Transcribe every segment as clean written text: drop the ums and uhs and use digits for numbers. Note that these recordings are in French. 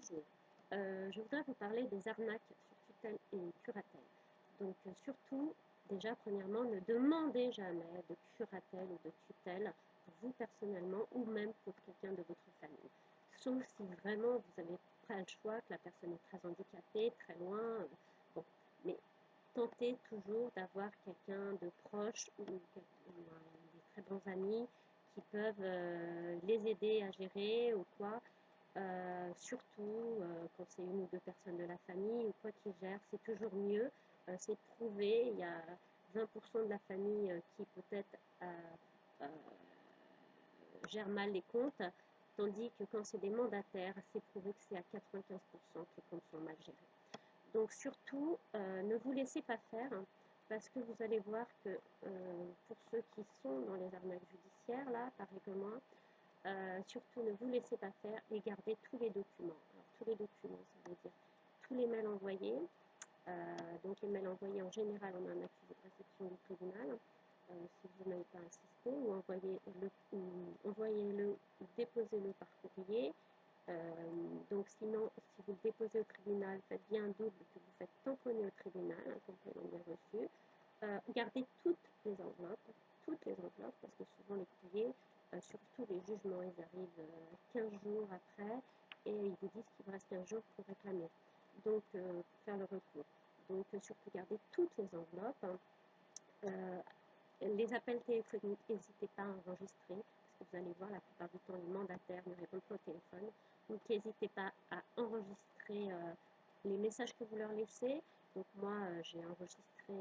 Bonjour, je voudrais vous parler des arnaques sur tutelle et curatelle. Donc surtout, déjà premièrement, ne demandez jamais de curatelle ou de tutelle pour vous personnellement ou même pour quelqu'un de votre famille. Sauf si vraiment vous n'avez pas le choix, que la personne est très handicapée, très loin. Bon, mais tentez toujours d'avoir quelqu'un de proche ou des très bons amis qui peuvent les aider à gérer ou quoi. Surtout quand c'est une ou deux personnes de la famille ou quoi qui gère, c'est toujours mieux. C'est prouvé, il y a 20% de la famille qui peut-être euh, gère mal les comptes, tandis que quand c'est des mandataires, c'est prouvé que c'est à 95% que les comptes sont mal gérés. Donc surtout, ne vous laissez pas faire, hein, parce que vous allez voir que pour ceux qui sont dans les arnaques judiciaires, là, pareil que moi, surtout ne vous laissez pas faire et gardez tous les documents. Alors, tous les documents, ça veut dire tous les mails envoyés. Donc les mails envoyés, en général, on a un accusé de réception du tribunal. Si vous n'avez pas insisté, ou envoyez-le ou déposez-le par courrier. Donc sinon, si vous le déposez au tribunal, faites bien un double que vous faites tamponner au tribunal, un complément bien reçu. Gardez toutes les enveloppes, parce que souvent les courriers, surtout les jugements, ils arrivent 15 jours après et ils vous disent qu'il vous reste 15 jours pour réclamer, donc pour faire le recours. Donc surtout gardez toutes les enveloppes. Les appels téléphoniques, n'hésitez pas à enregistrer, parce que vous allez voir, la plupart du temps, les mandataires ne répondent pas au téléphone. Donc n'hésitez pas à enregistrer les messages que vous leur laissez. Donc moi, j'ai enregistré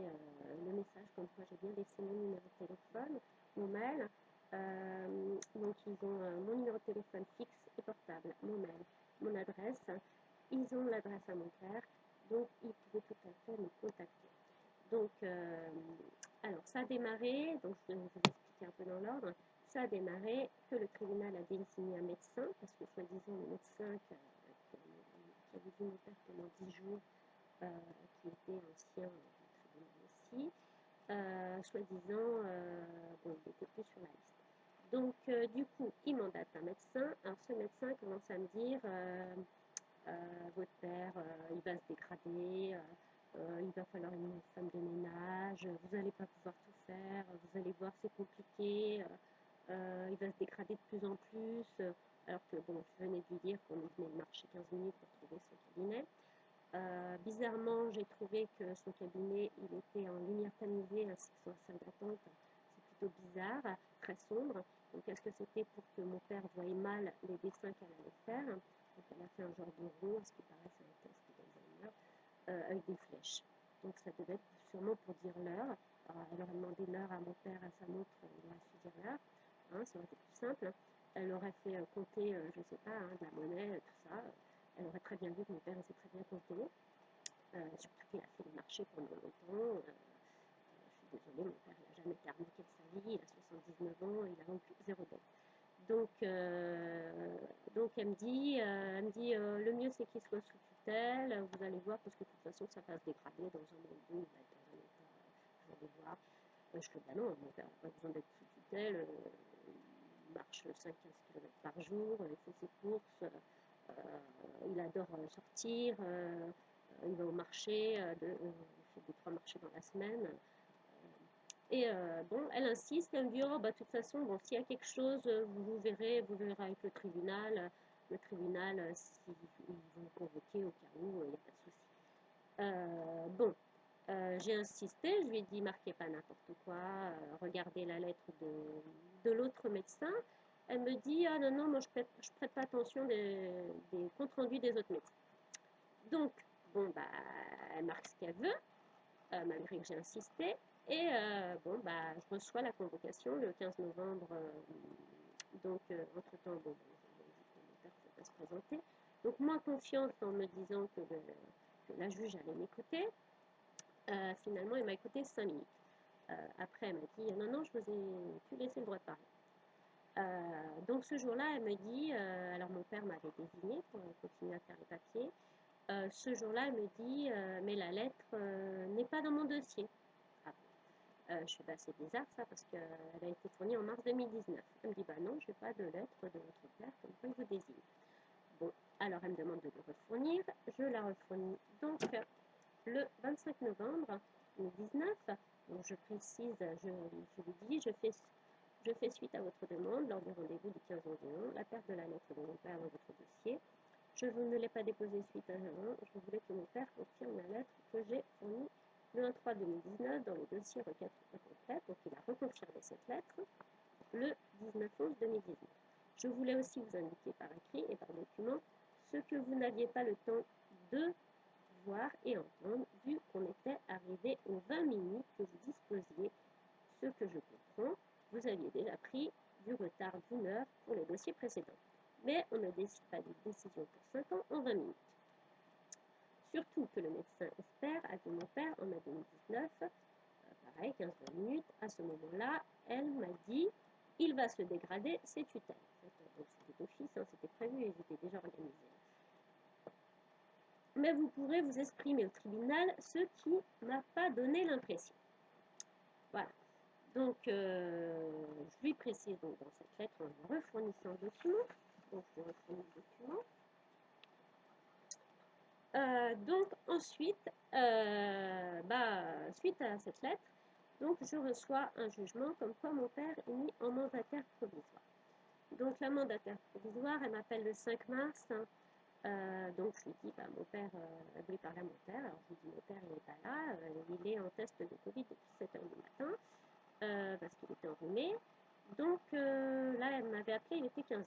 le message comme quoi j'ai bien laissé mon numéro de téléphone, mon mail. Donc ils ont mon numéro de téléphone fixe et portable, mon mail, mon adresse. Ils ont l'adresse à mon père, donc ils pouvaient tout à fait me contacter. Donc, alors ça a démarré, donc je vais vous expliquer un peu dans l'ordre. Ça a démarré que le tribunal a désigné un médecin, parce que soi-disant le médecin qui avait vu mon père pendant 10 jours, qui était ancien du tribunal aussi, soi-disant, bon, il n'était plus sur la liste. Donc, du coup, il mandate un médecin. Alors, ce médecin commence à me dire, votre père, il va se dégrader, il va falloir une femme de ménage, vous n'allez pas pouvoir tout faire, vous allez voir, c'est compliqué, il va se dégrader de plus en plus. Alors que, bon, je venais de lui dire qu'on venait de marcher 15 minutes pour trouver son cabinet. Bizarrement, j'ai trouvé que son cabinet, il était en lumière tamisée ainsi que sa salle d'attente. C'est plutôt bizarre, très sombre. Donc, est-ce que c'était pour que mon père voie mal les dessins qu'elle allait faire? Donc, elle a fait un genre de rond, à ce qui paraît, c'est un test d'Alzheimer, avec des flèches. Donc, ça devait être sûrement pour dire l'heure. Elle aurait demandé l'heure à mon père, à sa montre, il aurait su dire l'heure. Hein, ça aurait été plus simple. Elle aurait fait compter, je ne sais pas, hein, de la monnaie, tout ça. Elle aurait très bien vu que mon père sait très bien compter, surtout qu'il a fait le marché pendant longtemps. Je suis désolée, mon père n'a jamais été arnaqué de sa vie, il a 79 ans, il a zéro dette. Donc elle me dit, le mieux c'est qu'il soit sous tutelle, vous allez voir, parce que de toute façon ça va se dégrader dans un an ou deux, il va être dans un état, vous allez voir. Je fais, bah non, mon père n'a pas besoin d'être sous tutelle, il marche 5-15 km par jour, il fait ses courses, il adore sortir, il va au marché, il fait 2-3 marchés dans la semaine. Et bon, elle insiste, elle me dit, oh, bah, de toute façon, bon, s'il y a quelque chose, vous verrez avec le tribunal. Le tribunal, s'ils vont convoquer au cas où, il n'y a pas de souci. Bon, j'ai insisté, je lui ai dit, marquez pas n'importe quoi, regardez la lettre de l'autre médecin. Elle me dit, ah non, non, moi je prête pas attention des comptes rendus des autres médecins. Donc, bon, bah, elle marque ce qu'elle veut, malgré que j'ai insisté. Et bon, bah, je reçois la convocation le 15 novembre. Donc, entre-temps, bon, j'ai dit que mon père ne pouvait pas se présenter. Donc, moi, confiante en me disant que la juge allait m'écouter, finalement, elle m'a écouté 5 minutes. Après, elle m'a dit, non, non, je vous ai pu laisser le droit de parler. Donc, ce jour-là, elle me dit, alors mon père m'avait désigné pour continuer à faire les papiers. Ce jour-là, elle me dit, mais la lettre n'est pas dans mon dossier. Ah bon. Je fais, bah, c'est bizarre ça, parce qu'elle a été fournie en mars 2019. Elle me dit, bah non, je n'ai pas de lettre de votre père, comme quoi il vous désigne. Bon, Alors, elle me demande de le refournir. Je la refournis donc le 25 novembre 2019. Donc, je précise, je lui dis, je fais suite à votre demande lors du rendez-vous du 15 janvier, la perte de la lettre de mon père dans votre dossier. Je ne l'ai pas déposée suite à un. Je voulais que mon père confirme la lettre que j'ai fournie le 1/3/2019 dans le dossier requête complète. Donc, il a reconfirmé cette lettre le 19/11/2019. Je voulais aussi vous indiquer par écrit et par document ce que vous n'aviez pas le temps de voir et entendre, vu qu'on était arrivé aux 20 minutes que vous disposiez, ce que je comprends, vous aviez déjà pris du retard d'1 heure pour les dossiers précédents. Mais on ne décide pas d'une décision pour 5 ans en 20 minutes. Surtout que le médecin expert a dit mon père en mai 2019, pareil, 15-20 minutes, à ce moment-là, elle m'a dit, il va se dégrader, c'est tutelle. Donc c'était d'office, hein, c'était prévu, ils étaient déjà organisés. Mais vous pourrez vous exprimer au tribunal, ce qui m'a pas donné l'impression. Voilà. Donc, je lui précise donc, dans cette lettre en lui refournissant le document. Donc, je lui refournis le document. Donc, ensuite, suite à cette lettre, donc, je reçois un jugement comme quoi mon père est mis en mandataire provisoire. Donc, la mandataire provisoire, elle m'appelle le 5 mars. Donc, je lui dis, mon père, elle voulait parler à mon père. Alors, je lui dis, mon père, il n'est pas là. Il est en test de Covid depuis 7 h du matin. Parce qu'il était enrhumé. Donc, là, elle m'avait appelé, il était 15 h.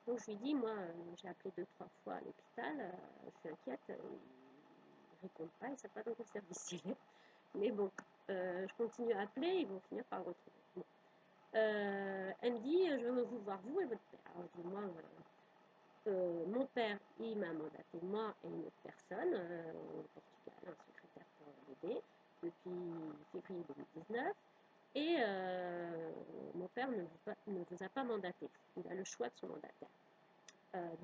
Donc, je lui dis, moi, j'ai appelé 2-3 fois à l'hôpital. Je suis inquiète. Ils ne répondent pas. Ils ne savent pas dans quel service il est. Mais bon, je continue à appeler, ils vont finir par le retrouver. Bon. Elle me dit, je veux vous voir vous et votre père. Alors je dis, moi, mon père, il m'a mandaté moi et une autre personne au Portugal, un secrétaire pour l'aider, depuis février 2019. Et mon père ne vous a pas mandaté. Il a le choix de son mandataire.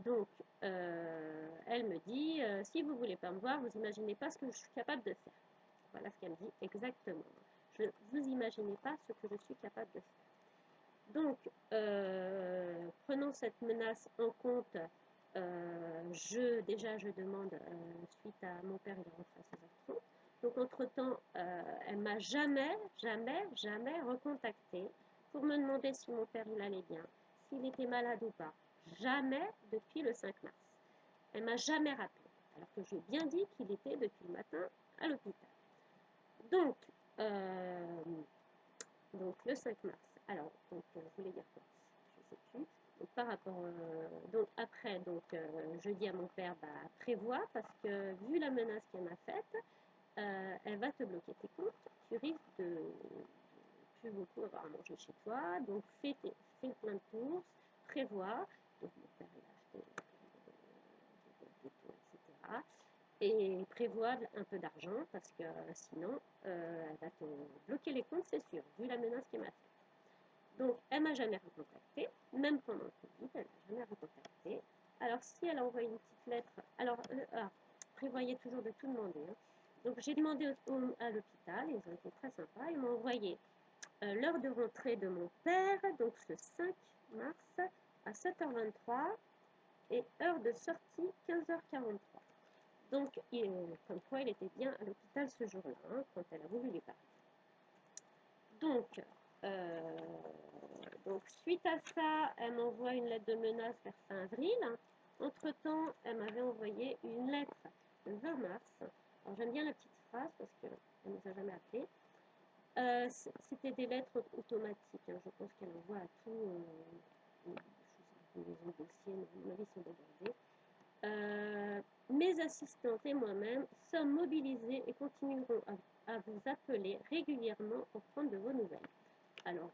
Donc, elle me dit, si vous ne voulez pas me voir, vous n'imaginez pas ce que je suis capable de faire. Voilà ce qu'elle me dit exactement. Vous imaginez pas ce que je suis capable de faire. Donc, prenons cette menace en compte. Je demande, suite à mon père, il est rentré à 16h30. Donc, entre-temps, elle m'a jamais recontacté pour me demander si mon père il allait bien, s'il était malade ou pas. Jamais depuis le 5 mars. Elle m'a jamais rappelé, alors que j'ai bien dit qu'il était depuis le matin à l'hôpital. Donc, le 5 mars. Alors, donc, je voulais dire quoi? Je ne sais plus. Donc, par rapport. Donc, après, je dis à mon père, prévois, parce que vu la menace qu'elle m'a faite, elle va te bloquer tes comptes. Tu risques de plus beaucoup avoir à manger chez toi. Donc, fais plein de courses, prévois. Donc, mon père, il a acheté des taux, etc. Et prévois un peu d'argent parce que sinon, elle va te bloquer les comptes, c'est sûr, vu la menace qu'elle m'a faite. Donc, elle m'a jamais recontacté, même pendant le Covid, elle m'a jamais recontacté. Alors, si elle a envoyé une petite lettre, alors, prévoyez toujours de tout demander. Hein. Donc, j'ai demandé à l'hôpital, ils ont été très sympas, ils m'ont envoyé l'heure de rentrée de mon père, donc le 5 mars à 7h23, et heure de sortie 15h43. Donc, comme quoi il était bien à l'hôpital ce jour-là, hein, quand elle a voulu lui parler. Donc, suite à ça, elle m'envoie une lettre de menace vers fin avril. Entre-temps, elle m'avait envoyé une lettre le 20 mars. Alors, j'aime bien la petite phrase parce qu'elle ne nous a jamais appelé. C'était des lettres automatiques. Hein. Je pense qu'elle envoie à tout les dossiers, à mon avis, sont débordés. Mes assistantes et moi-même sommes mobilisés et continuerons à vous appeler régulièrement pour prendre de vos nouvelles. Alors,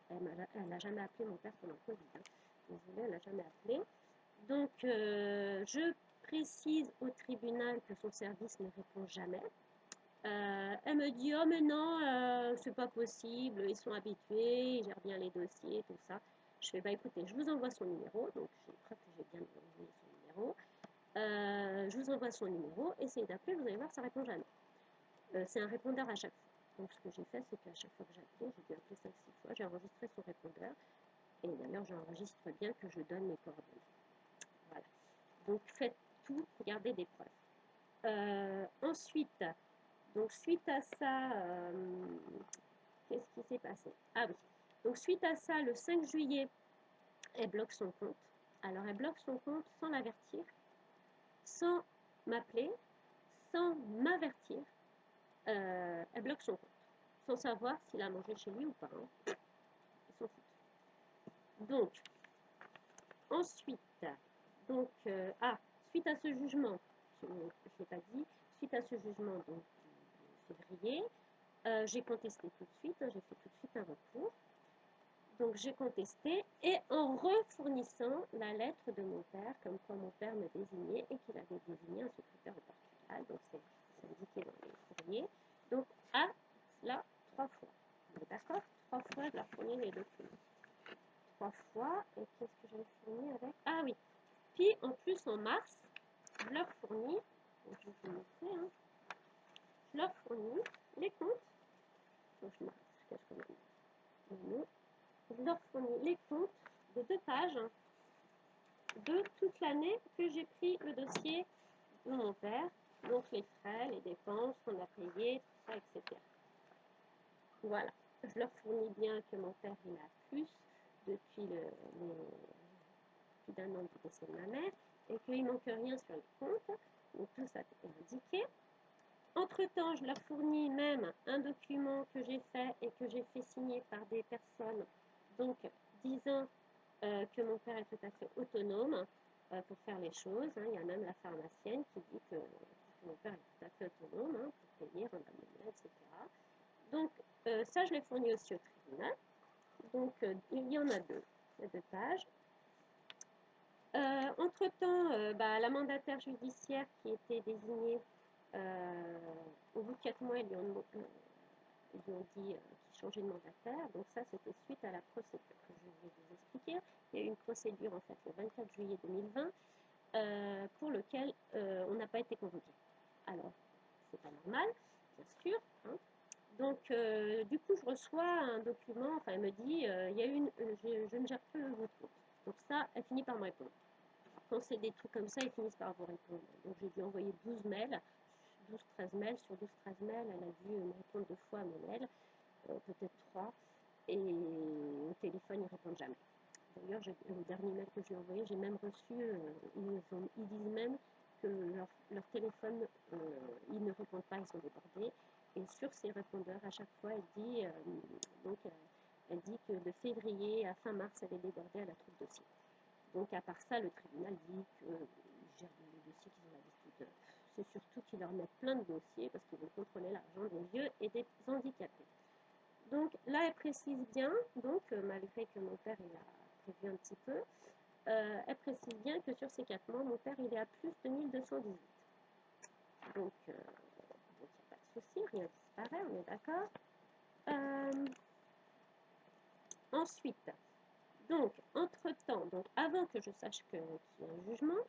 elle n'a jamais appelé mon père pendant le Covid. Hein. Désolée, elle n'a jamais appelé. Donc, je précise au tribunal que son service ne répond jamais. Elle me dit, oh mais non, c'est pas possible, ils sont habitués, ils gèrent bien les dossiers, tout ça. Je fais, écoutez, je vous envoie son numéro, donc j'ai preuve que j'ai bien envoyé son numéro. Je vous envoie son numéro, essayez d'appeler, vous allez voir, ça répond jamais. C'est un répondeur à chaque fois. Donc ce que j'ai fait, c'est qu'à chaque fois que j'appelais, j'ai dû appeler 5-6 fois, j'ai enregistré son répondeur. Et d'ailleurs, j'enregistre bien que je donne mes coordonnées. Voilà. Donc faites tout, regardez des preuves. Ensuite, donc suite à ça, qu'est-ce qui s'est passé? Ah oui, donc suite à ça, le 5 juillet, elle bloque son compte. Alors elle bloque son compte sans l'avertir, sans m'appeler, sans m'avertir. Elle bloque son compte, sans savoir s'il a mangé chez lui ou pas. Hein. Ils s'en foutent. Donc, ensuite, donc, suite à ce jugement, je n'ai pas dit, suite à ce jugement donc, de février, j'ai contesté tout de suite, j'ai fait tout de suite un recours. Donc j'ai contesté et en refournissant la lettre de mon père, comme quoi mon père me désignait et qu'il avait désigné un secrétaire au Portugal. Donc c'est indiqué dans les courriers. Donc à cela 3 fois. D'accord? 3 fois je leur fournis les documents. 3 fois. Et qu'est-ce que j'ai fourni avec? Ah oui. Puis en plus en mars, je leur fournis, donc je vais vous montrer, hein, je leur fournis les comptes. Donc je cache quand même. Je leur fournis les comptes de 2 pages de toute l'année que j'ai pris le dossier de mon père, donc les frais, les dépenses qu'on a payées, tout ça, etc. Voilà, je leur fournis bien que mon père il a plus depuis plus d'un an du décès de ma mère et qu'il ne manque rien sur les comptes, donc tout ça est indiqué. Entre-temps, je leur fournis même un document que j'ai fait et que j'ai fait signer par des personnes, donc disant que mon père est tout à fait autonome pour faire les choses. Hein. Il y a même la pharmacienne qui dit que mon père est tout à fait autonome hein, pour payer, rendre la monnaie, etc. Donc ça, je l'ai fourni aussi au tribunal. Donc il y en a 2, il y a 2 pages. Entre-temps, la mandataire judiciaire qui était désignée au bout de 4 mois, ils lui ont dit qu'ils changeaient de mandataire. Donc ça, c'était suite à la procédure que je vais vous expliquer. Il y a eu une procédure en fait le 24 juillet 2020 pour lequel on n'a pas été convoqué. Alors, c'est pas normal, bien sûr. Hein. Donc, du coup, je reçois un document, enfin, elle me dit, il y a une, je ne gère plus votre compte. Donc ça, elle finit par me répondre. Quand c'est des trucs comme ça, ils finissent par vous répondre. Donc j'ai dû envoyer 12 mails, 12-13 mails. Sur 12-13 mails, elle a dû me répondre 2 fois à mes mails, peut-être 3. Et au téléphone, ils ne répondent jamais. D'ailleurs, le dernier mail que j'ai envoyé, j'ai même reçu, ils disent même que leur téléphone, ils ne répondent pas, ils sont débordés. Et sur ces répondeurs, à chaque fois, elle dit, elle dit que de février à fin mars, elle est débordée, elle a trop de dossiers. Donc à part ça, le tribunal dit qu'ils gèrent les dossiers qu'ils ont l'habitude. C'est surtout qu'ils leur mettent plein de dossiers parce qu'ils veulent contrôler l'argent des vieux et des handicapés. Donc là, elle précise bien, donc malgré que mon père il a prévu un petit peu, elle précise bien que sur ces 4 mois, mon père il est à plus de 1218. Donc il n'y a pas de souci, rien disparaît, on est d'accord. Ensuite, donc entre-temps, donc avant que je sache qu'il y a un jugement,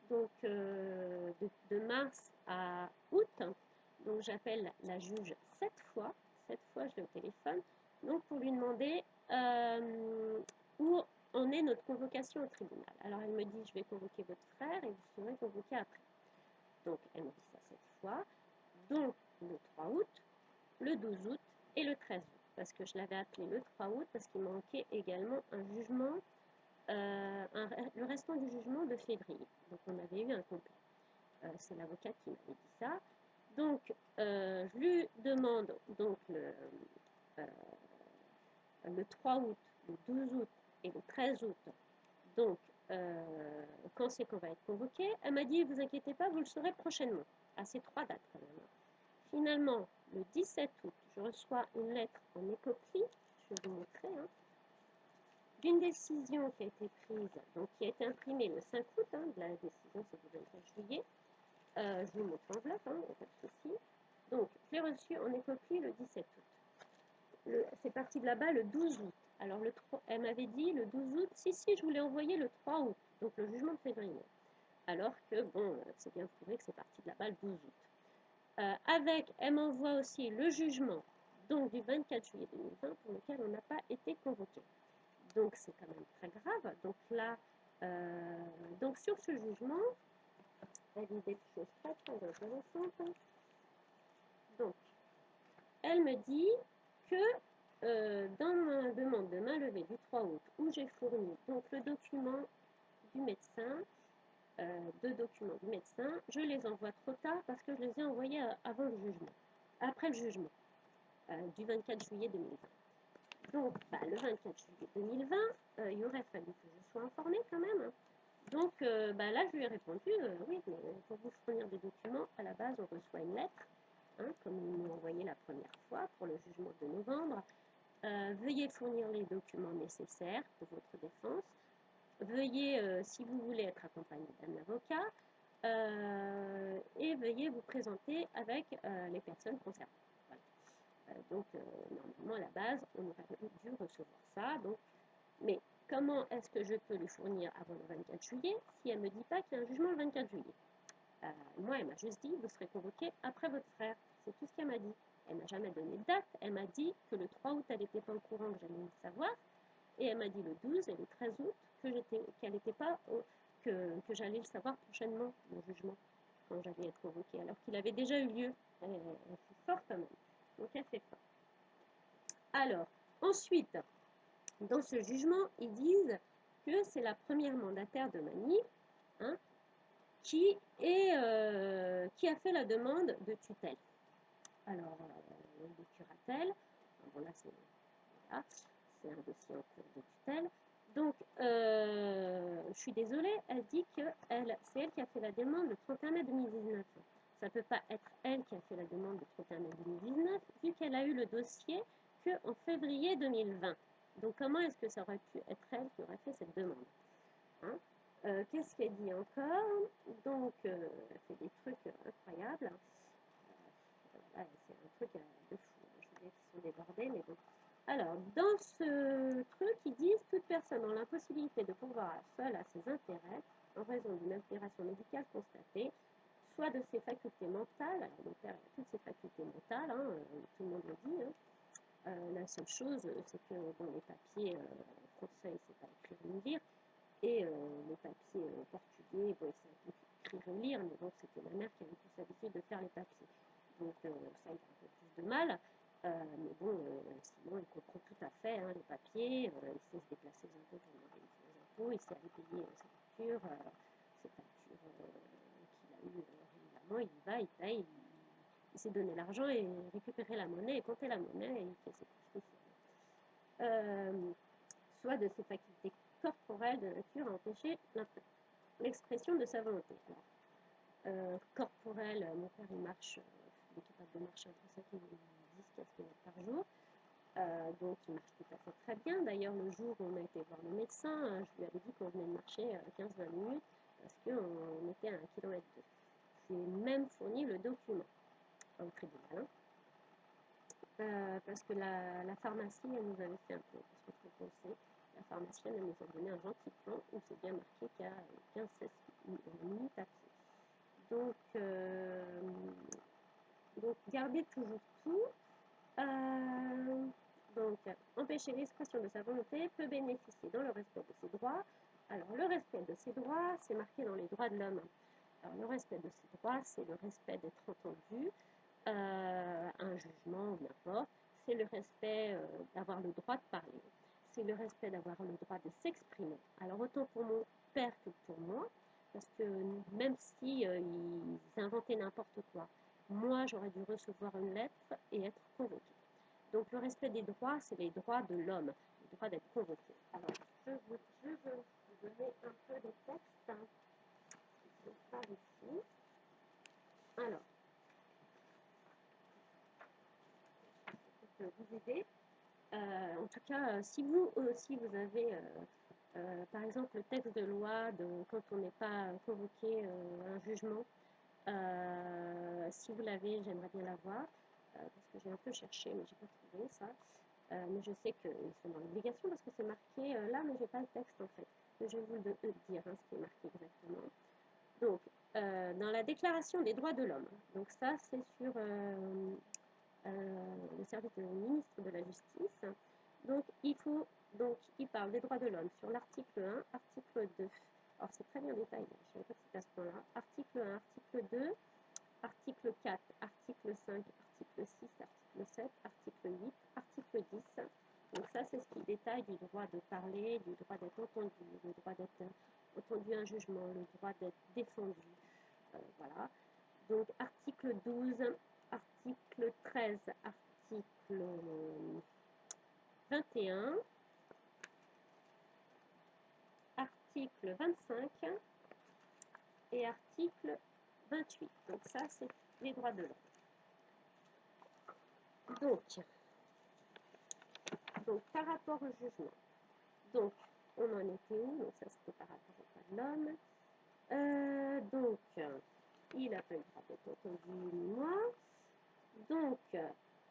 donc de mars à août, donc j'appelle la juge 7 fois, 7 fois je l'ai au téléphone, donc pour lui demander où en est notre convocation au tribunal. Alors elle me dit je vais convoquer votre frère et vous serez convoqué après. Donc elle me dit ça 7 fois, donc le 3 août, le 12 août et le 13 août, parce que je l'avais appelé le 3 août parce qu'il manquait également un jugement, le restant du jugement de février. Donc on avait eu un complet. C'est l'avocate qui m'avait dit ça. Donc, je lui demande donc le 3 août, le 12 août et le 13 août, donc quand c'est qu'on va être convoqué. Elle m'a dit, vous inquiétez pas, vous le saurez prochainement. À ces 3 dates quand même. Finalement, le 17 août, je reçois une lettre en écopie, je vais vous montrer, hein, d'une décision qui a été prise, donc qui a été imprimée le 5 août, hein, la décision c'est du 24 juillet. Je vous montre l'enveloppe, hein, il n'y a pas de souci. Donc, je l'ai reçu en écopie le 17 août. C'est parti de là-bas le 12 août. Alors, elle m'avait dit le 12 août, si, je voulais envoyer le 3 août, donc le jugement de février. Alors que, bon, c'est bien prouvé que c'est parti de là-bas le 12 août. Elle m'envoie aussi le jugement, donc du 24 juillet 2020, pour lequel on n'a pas été convoqué. Donc, c'est quand même très grave. Donc là, Donc sur ce jugement, elle dit des choses très très intéressantes. Donc, elle me dit que dans ma demande de mainlevée du 3 août, où j'ai fourni donc le document du médecin, deux documents du médecin, je les envoie trop tard parce que je les ai envoyés avant le jugement, après le jugement, du 24 juillet 2020. Donc, le 24 juillet 2020, il aurait fallu que je sois informée quand même, hein. Donc là, je lui ai répondu, oui, mais pour vous fournir des documents, à la base, on reçoit une lettre, hein, comme ils m'ont envoyé la première fois pour le jugement de novembre. Veuillez fournir les documents nécessaires pour votre défense. Veuillez, si vous voulez être accompagné d'un avocat, et veuillez vous présenter avec les personnes concernées. Voilà. Donc, normalement, à la base, on aurait dû recevoir ça. Donc, mais comment est-ce que je peux lui fournir avant le 24 juillet si elle ne me dit pas qu'il y a un jugement le 24 juillet? Moi, elle m'a juste dit, vous serez convoqué après votre frère. C'est tout ce qu'elle m'a dit. Elle m'a jamais donné de date. Elle m'a dit que le 3 août, elle n'était pas au courant que j'allais le savoir. Et elle m'a dit le 12 et le 13 août qu'elle n'était pas que j'allais le savoir prochainement, mon jugement, quand j'allais être convoquée, alors qu'il avait déjà eu lieu. Elle fait fort quand même. Donc elle fait fort. Alors, ensuite, dans ce jugement, ils disent que c'est la première mandataire de Mani, hein, qui a fait la demande de tutelle. Alors, de curatelle, bon là c'est un dossier en cours de tutelle. Donc, je suis désolée, elle dit que c'est elle qui a fait la demande le 31 mai 2019. Ça ne peut pas être elle qui a fait la demande le 31 mai 2019, vu qu'elle a eu le dossier qu'en février 2020. Donc, comment est-ce que ça aurait pu être elle qui aurait fait cette demande, hein? Qu'est-ce qu'elle dit encore? Donc, elle fait des trucs incroyables. Voilà, c'est un truc de fou. Je veux dire qu'ils sont débordés, mais bon. Alors, dans ce truc, ils disent toute personne dans l'impossibilité de pourvoir seule à ses intérêts en raison d'une altération médicale constatée, soit de ses facultés mentales, alors mon père a toutes ses facultés mentales, hein, tout le monde le dit, hein. La seule chose, c'est que dans les papiers français, il ne sait pas écrire ni lire, et les papiers portugais, bon, il sait écrire et lire, mais bon, c'était ma mère qui avait plus l'habitude de faire les papiers. Donc ça, il a un peu plus de mal. Mais bon, sinon, il comprend tout à fait, hein, les papiers, il sait se déplacer aux impôts pour demander les impôts, il sait aller payer ses factures qu'il a eues régulièrement, il y va, il paye, il sait donner l'argent et récupérer la monnaie et compter la monnaie et il fait ses courses tout seul. Soit de ses facultés corporelles de nature à empêcher l'expression de sa volonté. Alors, corporelle, mon père il marche, il est capable de marcher entre 5 et 10-15 km par jour. Donc il marche tout à fait très bien. D'ailleurs, le jour où on a été voir le médecin, je lui avais dit qu'on venait de marcher 15-20 minutes parce qu'on était à 1,2 km. Je lui ai même fourni le document au tribunal. Parce que la pharmacie, elle nous avait fait un peu, parce que trop pensé, la pharmacienne, elle nous a donné un gentil plan où c'est bien marqué qu'il y a 15-16 minutes à pied. Donc gardez toujours tout. Donc, empêcher l'expression de sa volonté peut bénéficier dans le respect de ses droits. Alors, le respect de ses droits, c'est marqué dans les droits de l'homme. Alors, le respect de ses droits, c'est le respect d'être entendu, un jugement ou n'importe. C'est le respect d'avoir le droit de parler. C'est le respect d'avoir le droit de s'exprimer. Alors, autant pour mon père que pour moi, parce que même si ils inventaient n'importe quoi, moi, j'aurais dû recevoir une lettre et être convoquée. Donc, le respect des droits, c'est les droits de l'homme, le droit d'être convoqué. Alors, je veux vous donner un peu de texte, hein, qui sont par ici. Alors, pour vous aider. En tout cas, si vous avez, par exemple, le texte de loi de quand on n'est pas convoqué à un jugement, si vous l'avez, j'aimerais bien l'avoir, parce que j'ai un peu cherché, mais j'ai pas trouvé ça. Mais je sais qu'ils sont dans l'obligation parce que c'est marqué là, mais j'ai pas le texte en fait. Mais je vais vous le dire, hein, ce qui est marqué exactement. Donc, dans la Déclaration des droits de l'homme, donc ça c'est sur le service du ministre de la Justice. Donc, il parle des droits de l'homme sur l'article 1, article 2, Alors c'est très bien détaillé, je ne savais pas que c'était à ce point-là. Article 1, article 2, article 4, article 5, article 6, article 7, article 8, article 10. Donc ça, c'est ce qui détaille du droit de parler, du droit d'être entendu, le droit d'être entendu un jugement, le droit d'être défendu. Voilà. Donc article 12, article 13, article 21, article 25 et article 28. Donc ça, c'est les droits de l'homme. Donc, par rapport au jugement, donc, on en était où? Donc, ça, c'était par rapport aux droits de l'homme. Donc, il n'a pas eu le droit d'être entendu ni moi. Donc,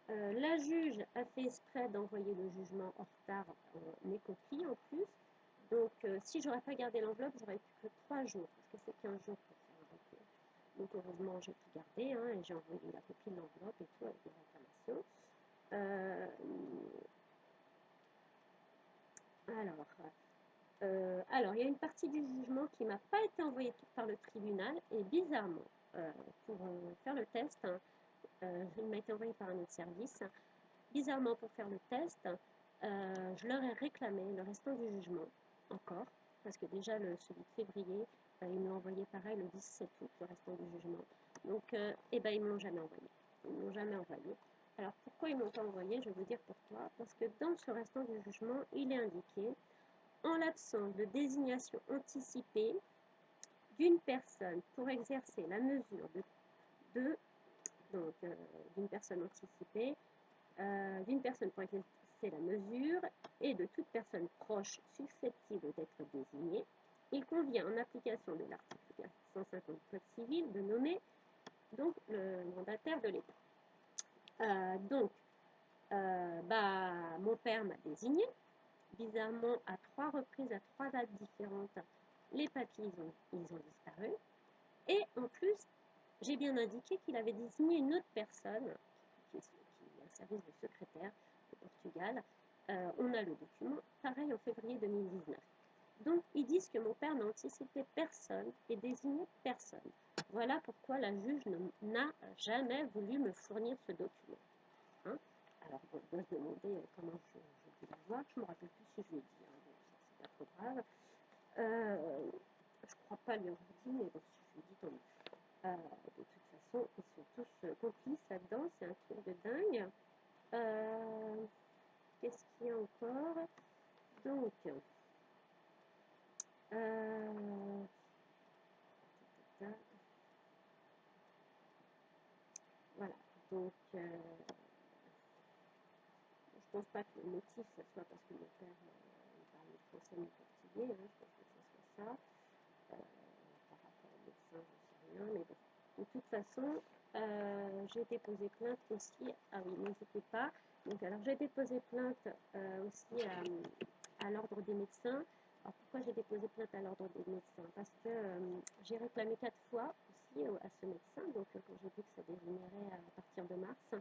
la juge a fait exprès d'envoyer le jugement en retard mes copies en plus. Donc, si j'aurais pas gardé l'enveloppe, j'aurais plus que 3 jours, parce que c'est 15 jours pour faire un recours. Donc, heureusement, j'ai tout gardé, hein, et j'ai envoyé la copie de l'enveloppe et tout avec des réclamations. Alors, il y a une partie du jugement qui m'a pas été envoyée par le tribunal, et bizarrement, pour faire le test, hein, il m'a été envoyé par un autre service. Bizarrement, pour faire le test, je leur ai réclamé le restant du jugement, encore, parce que déjà, celui de février, ils me l'ont envoyé pareil le 17 août, le restant du jugement. Donc, eh ben, ils ne me l'ont jamais envoyé. Ils ne m'ont jamais envoyé. Alors, pourquoi ils ne m'ont pas envoyé? Je vais vous dire pourquoi. Parce que dans ce restant du jugement, il est indiqué, en l'absence de désignation anticipée d'une personne pour exercer la mesure d'une personne anticipée, d'une personne pour exercer la mesure et de toute personne proche susceptible d'être désignée, il convient en application de l'article 450 du Code civil de nommer donc le mandataire de l'État. Mon père m'a désigné. Bizarrement, à 3 reprises, à 3 dates différentes, les papiers ils ont disparu. Et en plus, j'ai bien indiqué qu'il avait désigné une autre personne, qui est un service de secrétaire au Portugal. On a le document, pareil en février 2019. Donc, ils disent que mon père n'a anticipé personne et désigné personne. Voilà pourquoi la juge n'a jamais voulu me fournir ce document. Hein? Alors, bon, je dois se demander comment j'ai pu l'avoir. Je ne me rappelle plus si je lui ai dit. Hein. Bon, ça, c'est pas trop grave. Je ne crois pas lui avoir dit, mais bon, si je lui ai dit, tant mieux. De toute façon, ils sont tous complices là-dedans. C'est un truc de dingue. Qu'est-ce qu'il y a encore? Donc, voilà. Donc, je pense pas que le motif, ça soit parce que mon père parlait français ni portugais. Hein, je pense que ce soit ça. Par rapport au médecin, je ne sais rien. Mais bon, de toute façon, j'ai déposé plainte aussi. Ah oui, n'hésitez pas. Donc, alors, j'ai déposé plainte aussi à l'ordre des médecins. Alors, pourquoi j'ai déposé plainte à l'ordre des médecins? Parce que j'ai réclamé 4 fois aussi à ce médecin. Donc, quand j'ai dit que ça dégénérait à partir de mars.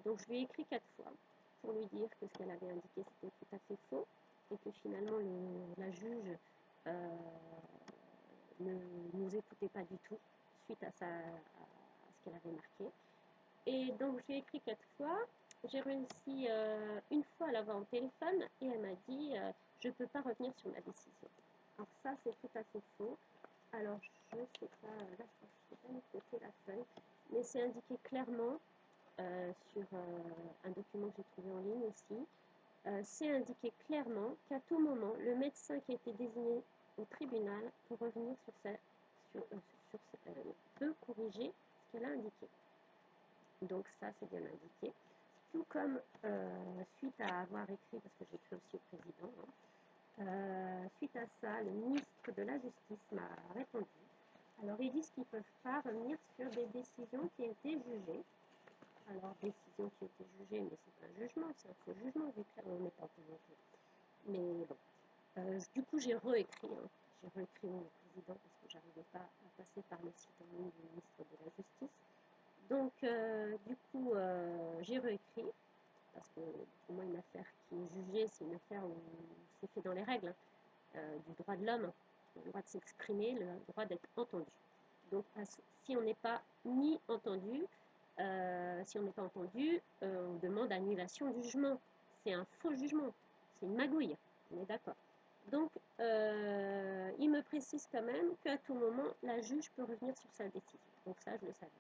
Donc, je lui ai écrit 4 fois pour lui dire que ce qu'elle avait indiqué, c'était tout à fait faux. Et que finalement, la juge ne nous écoutait pas du tout suite à ce qu'elle avait marqué. Et donc, je lui ai écrit 4 fois. J'ai réussi une fois à l'avoir au téléphone et elle m'a dit je ne peux pas revenir sur ma décision. Alors ça, c'est tout à fait faux. Alors, je ne sais pas, là, je crois que je n'ai pas mis de côté la feuille, mais c'est indiqué clairement sur un document que j'ai trouvé en ligne aussi. C'est indiqué clairement qu'à tout moment, le médecin qui a été désigné au tribunal peut revenir peut corriger ce qu'elle a indiqué. Donc ça, c'est bien indiqué. Tout comme suite à avoir écrit, parce que j'ai écrit aussi au président, suite à ça, le ministre de la Justice m'a répondu. Alors, ils disent qu'ils ne peuvent pas revenir sur des décisions qui ont été jugées. Alors, décision qui a été jugée, mais c'est pas un jugement, c'est un faux jugement, vu qu'on n'est pas présenté. Mais bon, du coup, j'ai réécrit. Hein. J'ai réécrit au président parce que j'arrivais pas à passer par le site en ligne du ministre de la Justice. Donc, du coup, j'ai réécrit, parce que pour moi, une affaire qui est jugée, c'est une affaire où c'est fait dans les règles du droit de l'homme. le droit de s'exprimer, le droit d'être entendu. Donc, si on n'est pas ni entendu, on demande annulation du jugement. C'est un faux jugement, c'est une magouille, on est d'accord. Donc, il me précise quand même qu'à tout moment, la juge peut revenir sur sa décision. Donc ça, je le savais,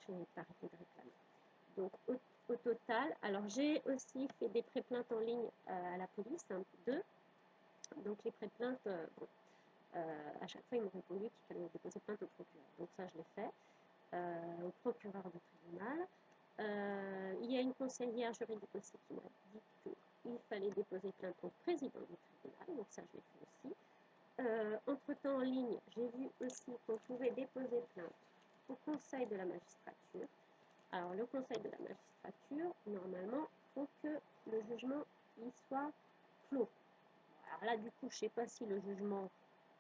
je n'ai pas arrêté de réclamer. Donc, au total, alors j'ai aussi fait des pré-plaintes en ligne à la police, 2. Donc les pré-plaintes, à chaque fois, ils m'ont répondu qu'il fallait déposer plainte au procureur. Donc ça, je l'ai fait, au procureur de tribunal. Il y a une conseillère juridique aussi qui m'a dit qu'il fallait déposer plainte au président du tribunal. Donc ça, je l'ai fait aussi. Entre-temps, en ligne, j'ai vu aussi qu'on pouvait déposer plainte au conseil de la magistrature. Alors, le conseil de la magistrature, normalement, il faut que le jugement il soit clos. Alors là, du coup, je ne sais pas si le jugement,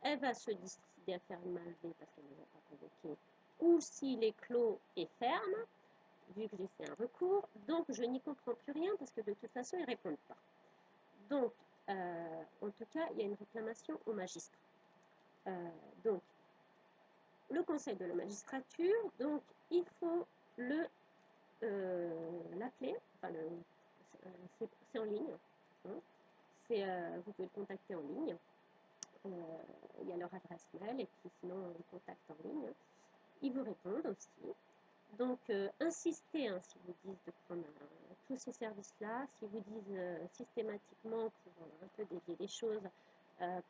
elle va se décider à faire une main levée parce qu'elle ne va pas convoquer, ou s'il est clos et ferme, vu que j'ai fait un recours. Donc, je n'y comprends plus rien parce que de toute façon, ils ne répondent pas. Donc, en tout cas, il y a une réclamation au magistrat. Donc, le conseil de la magistrature, donc, il faut l'appeler, enfin, c'est en ligne, hein. Vous pouvez le contacter en ligne. Il y a leur adresse mail et puis sinon on le contacte en ligne. Ils vous répondent aussi. Donc insistez hein, si vous disent de prendre tous ces services-là, si vous disent systématiquement pour un peu dévier les choses,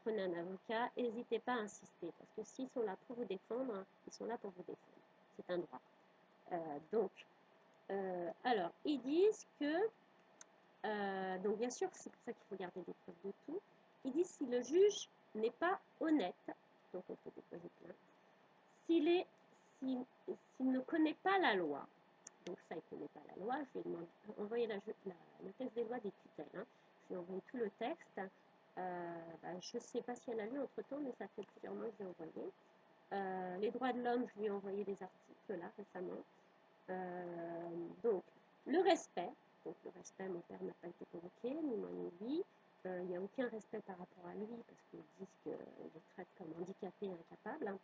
prenez un avocat, n'hésitez pas à insister parce que s'ils sont là pour vous défendre, ils sont là pour vous défendre. C'est un droit. Alors, ils disent que, donc bien sûr, c'est pour ça qu'il faut garder des preuves de tout, ils disent si le juge n'est pas honnête, donc on peut déposer plainte, s'il ne connaît pas la loi, donc ça, il ne connaît pas la loi, je lui ai envoyé le texte des lois des tutelles, hein. Je lui ai envoyé tout le texte, je ne sais pas si elle a lu entre-temps, mais ça fait plusieurs mois que je lui ai envoyé. Les droits de l'homme, je lui ai envoyé des articles là récemment. Donc, le respect, mon père n'a pas été convoqué, ni moi ni lui. Il n'y a aucun respect par rapport à lui parce qu'ils disent qu'il le traite comme handicapé et incapable.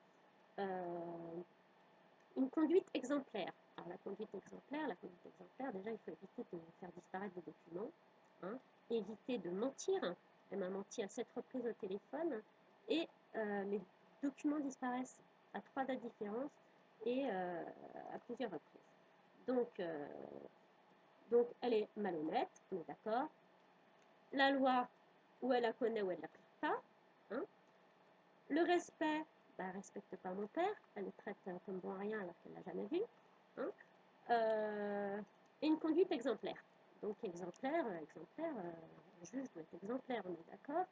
Une conduite exemplaire. Alors la conduite exemplaire, déjà il faut éviter de faire disparaître des documents, hein, éviter de mentir. Elle m'a menti à 7 reprises au téléphone et les documents disparaissent à 3 dates différentes et à plusieurs reprises. Donc elle est malhonnête, on est d'accord. La loi, ou elle la connaît ou elle ne l'applique pas. Hein. Le respect, elle ne respecte pas mon père, elle le traite comme bon à rien alors qu'elle ne l'a jamais vu. Hein. Et une conduite exemplaire. Donc exemplaire, le juge doit être exemplaire, on est d'accord.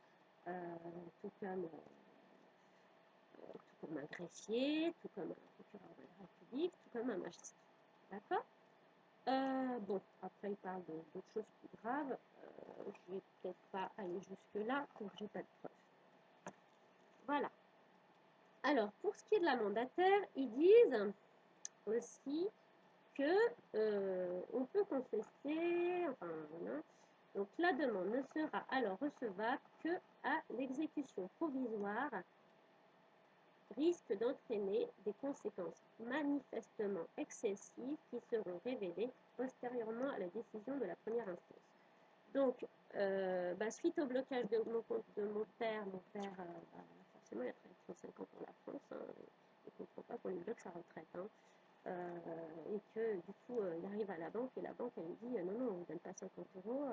Tout comme un greffier, tout comme un procureur de la République, tout comme un magistrat. D'accord. Bon, après il parle d'autres choses plus graves. Je ne vais peut-être pas aller jusque-là, donc j'ai pas de preuves. Voilà. Alors, pour ce qui est de la mandataire, ils disent aussi que on peut contester, enfin voilà. Donc la demande ne sera alors recevable que à l'exécution provisoire risque d'entraîner des conséquences manifestement excessives qui seront révélées postérieurement à la décision de la première instance. Donc, suite au blocage de mon père, forcément, il a travaillé 35 ans pour la France, hein, il ne comprend pas qu'on lui bloque sa retraite. Hein, et que du coup, il arrive à la banque et la banque, elle lui dit non, non, on ne donne pas 50 euros.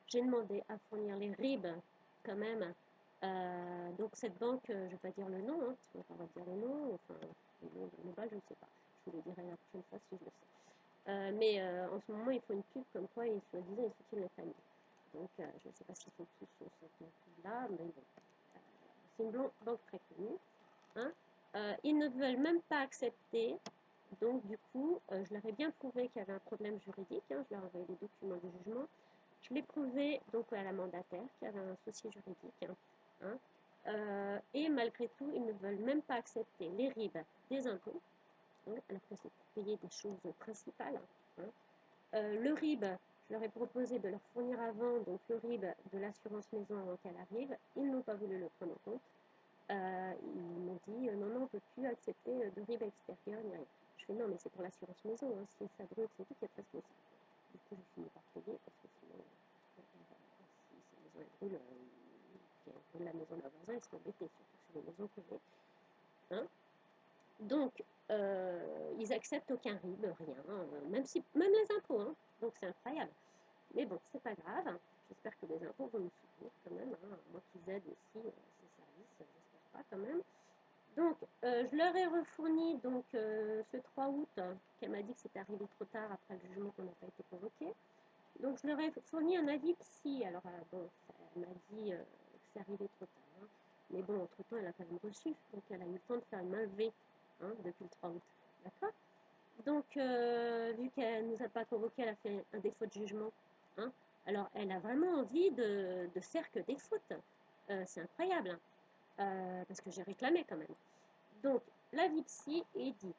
J'ai demandé à fournir les RIB quand même. Donc, cette banque, je ne vais pas dire le nom, hein, parce qu'on va pas dire le nom, enfin, le nom global, je ne sais pas. Je vous le dirai la prochaine fois si je le sais. Mais en ce moment, il faut une pub comme quoi, soi-disant, ils soutiennent les familles. Donc, je ne sais pas s'ils sont tous sur cette pub-là, mais bon. C'est une banque très connue. Hein. Ils ne veulent même pas accepter. Donc, du coup, je leur ai bien prouvé qu'il y avait un problème juridique. Hein, je leur ai envoyé les documents de jugement. Je l'ai prouvé donc à la mandataire qu'il y avait un souci juridique. Hein, et malgré tout, ils ne veulent même pas accepter les RIB des impôts, hein, alors que c'est pour payer des choses principales. Hein. Le RIB, je leur ai proposé de leur fournir avant, donc le RIB de l'assurance maison avant qu'elle arrive. Ils n'ont pas voulu le prendre en compte. Ils m'ont dit non, non, on ne peut plus accepter de RIB extérieur, ni rien. Je fais non, mais c'est pour l'assurance maison, hein. Si ça brûle, c'est tout qui est responsable. Du coup, j'ai fini par payer parce que sinon, si ces maisons elles brûlent, qui brûlent la maison de leurs voisins, ils sont embêtés, surtout que c'est des maisons privées. Hein. Donc, ils acceptent aucun RIB, rien, même les impôts, hein. Donc c'est incroyable. Mais bon, c'est pas grave. J'espère que les impôts vont nous soutenir quand même, hein. Moi qu'ils aident aussi ces services, j'espère pas quand même. Donc, je leur ai refourni donc, ce 3 août, qu'elle m'a dit que c'était arrivé trop tard après le jugement qu'on n'a pas été convoqué. Donc, je leur ai fourni un avis psy. Alors, bon, elle m'a dit que c'est arrivé trop tard. Hein. Mais bon, entre-temps, elle a quand même reçu. Donc, elle a eu le temps de faire une main levée hein, depuis le 3 août. D'accord. Donc, vu qu'elle ne nous a pas convoqué, elle a fait un défaut de jugement. Hein. Alors, elle a vraiment envie de faire que des fautes. C'est incroyable. Hein. Parce que j'ai réclamé quand même. Donc, l'avis psy est dit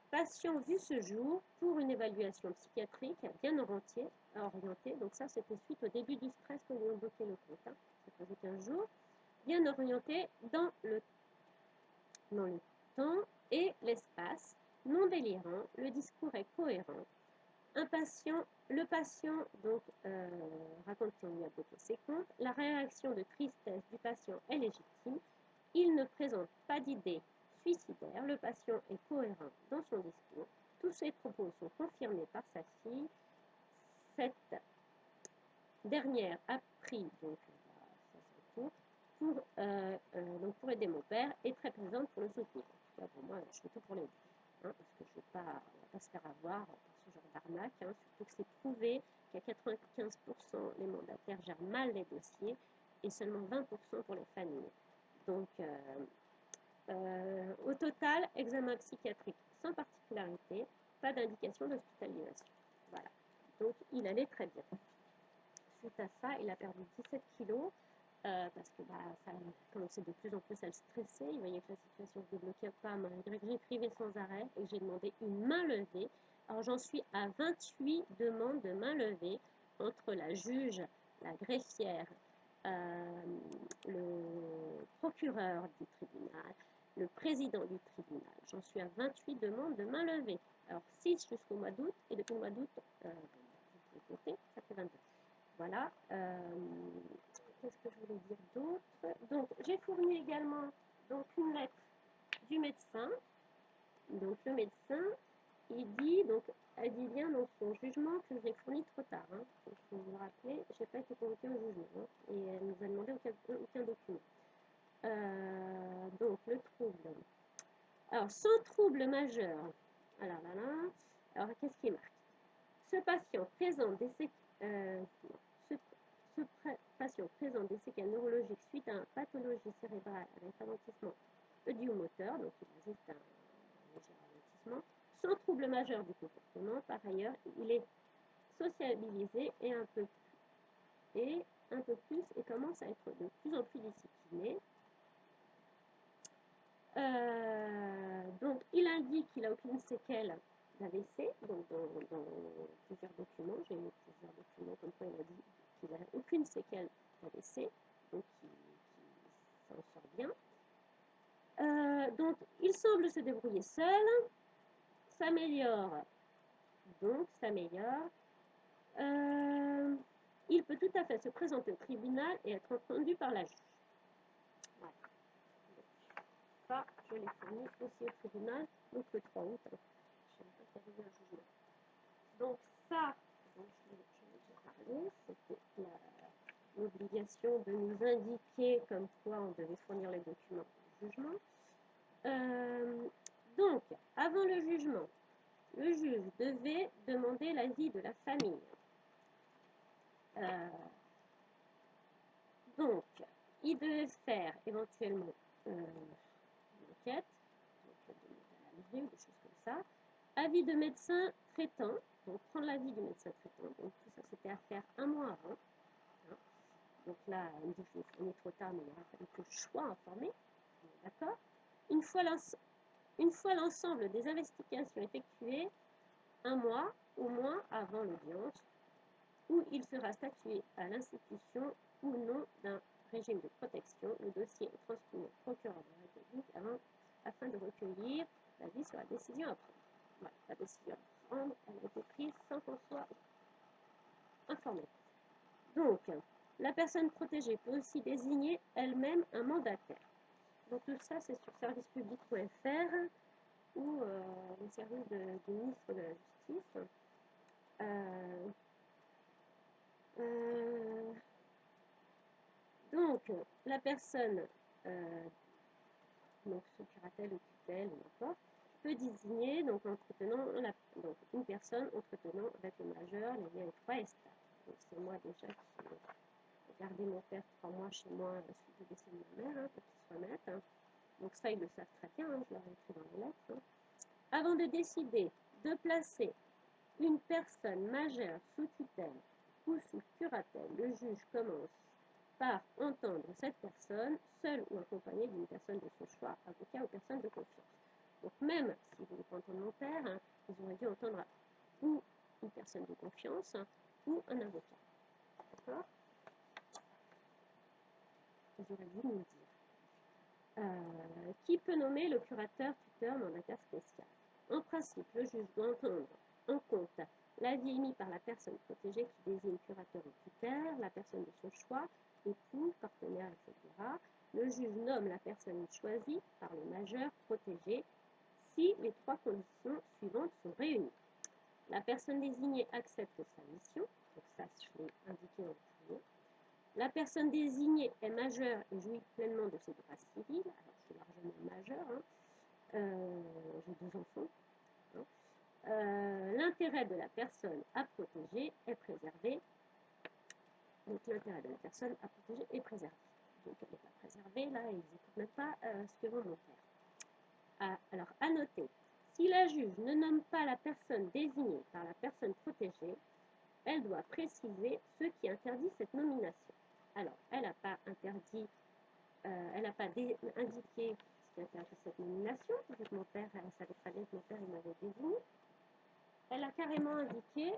patient vu ce jour pour une évaluation psychiatrique bien orientée. Donc, ça, c'était suite au début du stress qu'on lui a bloqué le compte. Hein. Ça faisait 15 jours. Bien orienté dans le temps et l'espace, non délirant, le discours est cohérent. Le patient donc raconte qu'on lui a bloqué ses comptes. La réaction de tristesse du patient est légitime. Il ne présente pas d'idée suicidaire. Le patient est cohérent dans son discours. Tous ses propos sont confirmés par sa fille. Cette dernière a pris donc pour aider mon père et très présente pour le soutenir. Pour moi, je fais tout pour l'aider. Hein, parce que je ne vais pas se faire avoir par ce genre d'arnaque. Hein, surtout que c'est prouvé qu'à 95% les mandataires gèrent mal les dossiers et seulement 20% pour les familles. Donc, au total, examen psychiatrique sans particularité, pas d'indication d'hospitalisation. Voilà. Donc, il allait très bien. Suite à ça, il a perdu 17 kilos parce que ça commençait de plus en plus à le stresser. Il voyait que la situation ne se débloquait pas malgré que j'écrivais sans arrêt et que j'ai demandé une main levée. Alors, j'en suis à 28 demandes de main levée entre la juge, la greffière, le procureur du tribunal, le président du tribunal. J'en suis à 28 demandes de main levée. Alors 6 jusqu'au mois d'août, et depuis le mois d'août, vous pouvez compter, ça fait 22. Voilà. Qu'est-ce que je voulais dire d'autre? Donc j'ai fourni également donc, une lettre du médecin. Donc le médecin, il dit, donc elle dit bien dans son jugement que je l'ai fourni trop tard. Hein. Donc, vous vous rappelez, je n'ai pas été convoquée au jugement. Hein, et elle nous a demandé aucun document. Donc le trouble. Alors, sans trouble majeur. Alors qu'est-ce qui est marqué? Ce patient présente des séquelles neurologiques suite à une pathologie cérébrale avec ralentissement œdiomoteur, donc il a juste un léger ralentissement, sans trouble majeur du comportement. Par ailleurs, il est sociabilisé et un peu plus et commence à être de plus en plus discipliné. Donc, il indique qu'il n'a aucune séquelle d'AVC, donc dans plusieurs documents, j'ai mis plusieurs documents comme quoi il a dit qu'il n'a aucune séquelle d'AVC, donc il s'en sort bien. Donc, il semble se débrouiller seul, s'améliore, il peut tout à fait se présenter au tribunal et être entendu par la juge. Voilà. Ça, je l'ai fourni aussi au tribunal, donc le 3 août. Je ne sais pas qu'il y avait un jugement. Donc ça, donc je l'ai déjà parlé, c'était l'obligation de nous indiquer comme quoi on devait fournir les documents au jugement. Donc, avant le jugement, le juge devait demander l'avis de la famille. Donc, il devait faire éventuellement une enquête, donc demander à la levée ou des choses comme ça. Avis de médecin traitant, donc prendre l'avis du médecin traitant. Donc tout ça, c'était à faire un mois avant. Hein. Donc là, elle me dit que je l'ai fourni trop tard, mais il aurait fallu que je sois informée. D'accord. Une fois l'ensemble des investigations effectuées, un mois au moins avant l'audience, où il sera statué à l'institution ou non d'un régime de protection, le dossier est transmis au procureur de la République afin de recueillir l'avis sur la décision à prendre. Voilà, la décision à prendre, elle a été prise sans qu'on soit informé. Donc, la personne protégée peut aussi désigner elle-même un mandataire. Donc tout ça, c'est sur servicepublic.fr ou le service du ministre de la Justice. Donc, la personne, donc sous curatelle ou tutelle, n'importe, peut désigner donc, une personne entretenant avec le majeur les liens étroits et stables. Donc c'est moi déjà qui ai gardé mon père 3 mois chez moi suite au décès de ma mère, pour qu'il se remette. Donc ça, ils le savent très bien, je leur ai écrit dans les lettres. Avant de décider de placer une personne majeure sous tutelle ou sous curatelle, le juge commence par entendre cette personne, seule ou accompagnée d'une personne de son choix, avocat ou personne de confiance. Donc même s'ils ne voulaient pas entendre mon père, ils auraient dû entendre ou une personne de confiance ou un avocat. D'accord? Ils auraient dû nous dire. Qui peut nommer le curateur, tuteur, mandataire spécial? En principe, le juge doit entendre en compte l'avis émis par la personne protégée qui désigne curateur ou tuteur, la personne de son choix, époux, partenaire, etc. Le juge nomme la personne choisie par le majeur protégé si les 3 conditions suivantes sont réunies. La personne désignée accepte sa mission, donc ça je l'ai indiqué en premier. La personne désignée est majeure et jouit pleinement de ses droits civils. Alors je suis largement majeure, j'ai 2 enfants. L'intérêt de la personne à protéger est préservé. Donc l'intérêt de la personne à protéger est préservé. Donc elle n'est pas préservée, là, ils n'écoutent même pas ce que vont mon père. Alors, à noter, si la juge ne nomme pas la personne désignée par la personne protégée, elle doit préciser ce qui interdit cette nomination. Alors, elle n'a pas interdit, elle n'a pas indiqué ce qui interdit cette nomination, parce que mon père, elle savait très bien que mon père, il m'avait désigné. Elle a carrément indiqué,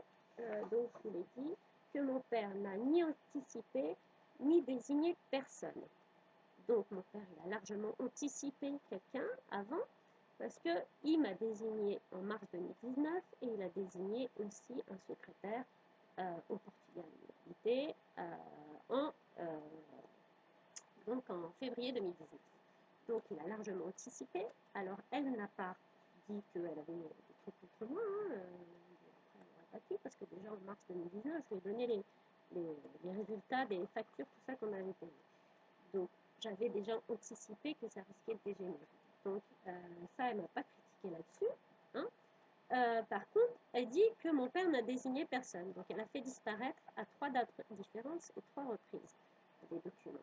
donc je vous l'ai dit, que mon père n'a ni anticipé, ni désigné personne. Donc mon père, il a largement anticipé quelqu'un avant, parce qu'il m'a désigné en mars 2019 et il a désigné aussi un secrétaire au Portugal donc en février 2019. Donc il a largement anticipé. Alors elle n'a pas dit qu'elle avait des trucs contre moi, parce que déjà en mars 2019, je lui ai donné les résultats des factures, tout ça qu'on avait payé. Donc j'avais déjà anticipé que ça risquait de dégénérer. Donc ça, elle ne m'a pas critiqué là-dessus. Par contre, elle dit que mon père n'a désigné personne. Donc elle a fait disparaître à 3 dates différentes et 3 reprises des documents.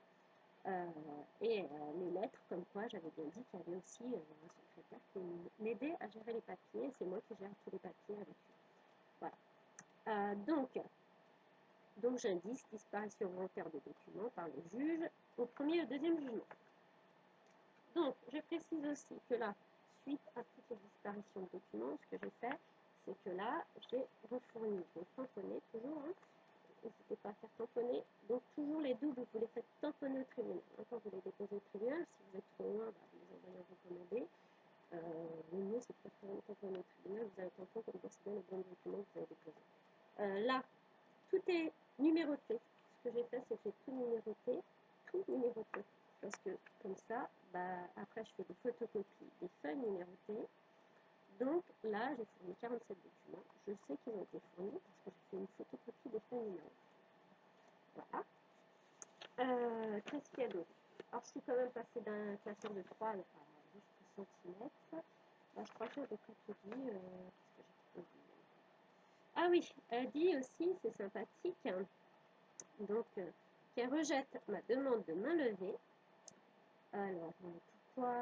Les lettres, comme quoi j'avais bien dit qu'il y avait aussi un secrétaire qui m'aidait à gérer les papiers. C'est moi qui gère tous les papiers avec lui. Voilà. Donc j'indique disparition volontaire de documents par le juge au premier et au deuxième jugement. Donc je précise aussi que là, suite à toutes les disparitions de documents, ce que j'ai fait, c'est que là, j'ai refourni, je vais tamponner toujours, n'hésitez pas à faire tamponner. Donc toujours les doubles, vous les faites tamponner au tribunal. Quand vous les déposez au tribunal, si vous êtes trop loin, vous les envoyez en recommandé. Le mieux, c'est de faire tamponner au tribunal. Vous avez un tampon comme quoi c'est bien le bon document que vous avez déposé. Là, tout est numéroté. Ce que j'ai fait, c'est que j'ai tout numéroté. Parce que comme ça, après, je fais des photocopies des feuilles numérotées. Donc là, j'ai fourni 47 documents. Je sais qu'ils ont été fournis parce que j'ai fait une photocopie des feuilles numérotées. Voilà. Qu'est-ce qu'il y a d'autre? Alors, je suis quand même passée d'un classeur de 3 à juste centimètres. Je crois que j'ai à peu près tout dit. Ah oui, elle dit aussi, c'est sympathique, hein, donc qu'elle rejette ma demande de main levée. Alors, pourquoi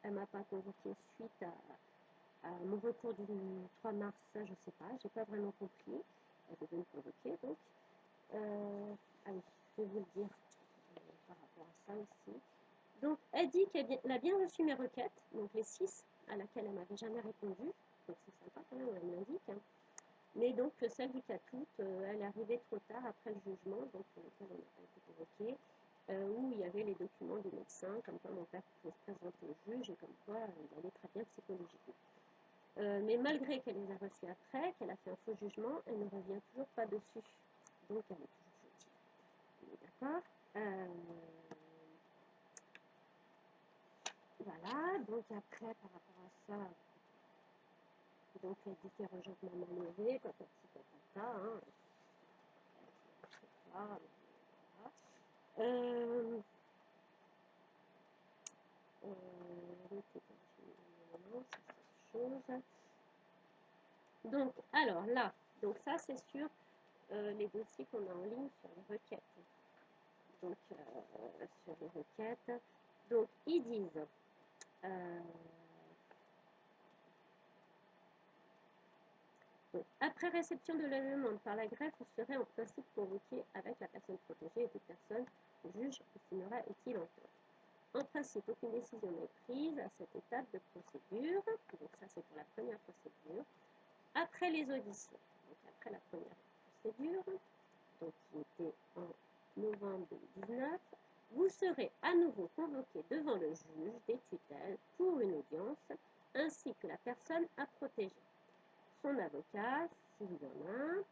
elle ne m'a pas convoqué suite à mon recours du 3 mars, ça je ne sais pas, je n'ai pas vraiment compris. Elle devait me convoquer donc. Ah oui, je vais vous le dire par rapport à ça aussi. Donc, elle dit qu'elle a bien reçu mes requêtes, donc les 6 à laquelle elle m'avait jamais répondu. Donc, c'est sympa quand même, elle m'indique. Hein. Mais donc, celle du 4 août, elle est arrivée trop tard après le jugement, donc pour lequel on n'a pas été convoqué. où il y avait les documents du médecin, comme quoi mon père pouvait se présenter au juge et comme quoi il allait très bien psychologiquement. Mais malgré qu'elle les a reçus après, qu'elle a fait un faux jugement, elle ne revient toujours pas dessus. Donc elle est toujours fautive. D'accord. Voilà, donc après par rapport à ça, donc elle dit qu'elle rejette maman levée, patati patata, hein. Voilà. Euh, chose. Donc, alors là, donc ça c'est sur les dossiers qu'on a en ligne sur les requêtes. Donc, sur les requêtes. Donc, ils disent donc, après réception de la demande par la greffe, vous serez en principe convoqué avec la personne protégée et toute personne juge estimera utile en tort. En principe, aucune décision n'est prise à cette étape de procédure. Donc ça, c'est pour la première procédure. Après les auditions, donc après la première procédure, donc qui était en novembre 2019, vous serez à nouveau convoqué devant le juge des tutelles pour une audience, ainsi que la personne à protéger, son avocat, s'il y en a un,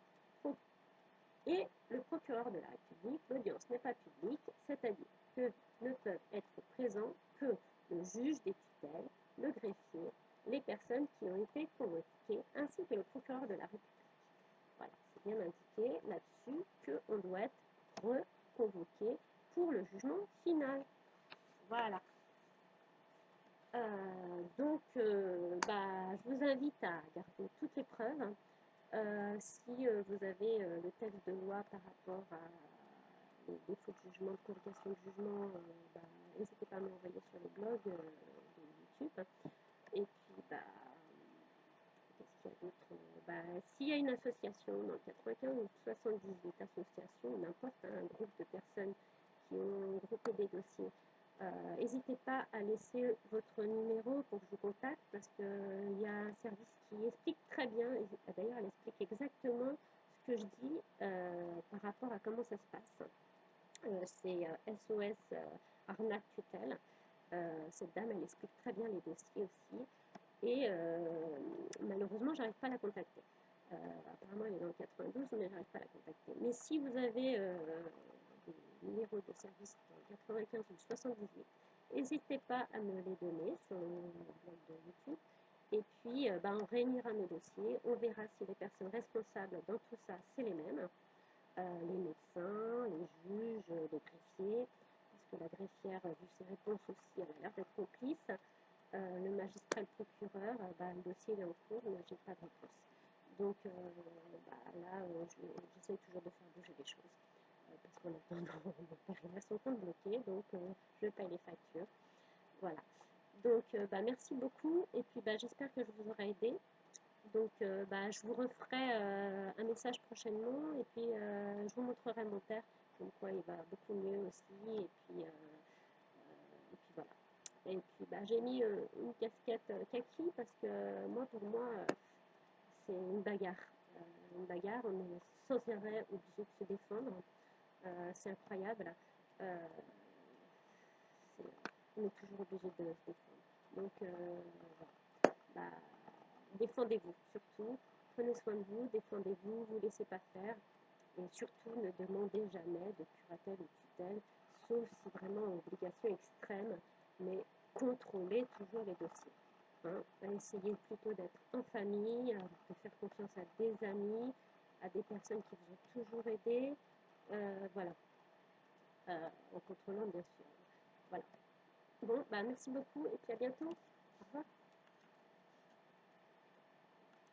et le procureur de la République. L'audience n'est pas publique, c'est-à-dire que ne peuvent être présents que le juge des tutelles, le greffier, les personnes qui ont été convoquées, ainsi que le procureur de la République. Voilà, c'est bien indiqué là-dessus qu'on doit être reconvoqué pour le jugement final. Voilà. Je vous invite à garder toutes les preuves. Si vous avez le texte de loi par rapport à les défauts de jugement, de convocation de jugement, n'hésitez pas à m'envoyer sur les blogs de YouTube. Et puis, qu'est-ce qu'il y a d'autre? S'il y a une association dans le 95 ou 78 associations, n'importe, un groupe de personnes qui ont groupé des dossiers, n'hésitez pas à laisser votre numéro pour que je vous contacte parce qu'il y a un service qui explique très bien, d'ailleurs elle explique exactement ce que je dis par rapport à comment ça se passe. C'est SOS Arnaque Tutelle. Cette dame, elle explique très bien les dossiers aussi. Et malheureusement, j'arrive pas à la contacter. Apparemment, elle est dans le 92, mais j'arrive pas à la contacter. Mais si vous avez des numéros de service dans le 95 ou 78, n'hésitez pas à me les donner sur le blog de YouTube. Et puis, on réunira nos dossiers. On verra si les personnes responsables dans tout ça, c'est les mêmes. Les médecins, les juges, les greffiers. Parce que la greffière, vu ses réponses aussi, elle a l'air d'être complice. Le magistrat et le procureur, le dossier est en cours, mais j'ai pas de réponse. Donc là, j'essaie toujours de faire bouger les choses. Parce qu'en attendant, mon père il a son compte bloqué, donc je paye les factures. Voilà. Donc merci beaucoup, et puis j'espère que je vous aurai aidé. Donc je vous referai un message prochainement, et puis je vous montrerai mon père, comme quoi il va beaucoup mieux aussi, et puis voilà. Et puis j'ai mis une casquette kaki parce que pour moi, c'est une bagarre. On est sans arrêt obligé de se défendre. C'est incroyable. Euh, on est toujours obligé de se défendre. Donc voilà. Défendez-vous surtout. Prenez soin de vous, défendez-vous, vous ne laissez pas faire. Et surtout, ne demandez jamais de curatelle ou tutelle, sauf si vraiment obligation extrême, mais contrôlez toujours les dossiers. Hein. Essayez plutôt d'être en famille, de faire confiance à des amis, à des personnes qui vous ont toujours aidé. Voilà. En contrôlant bien sûr. Voilà. Bon, merci beaucoup et puis à bientôt. Au revoir.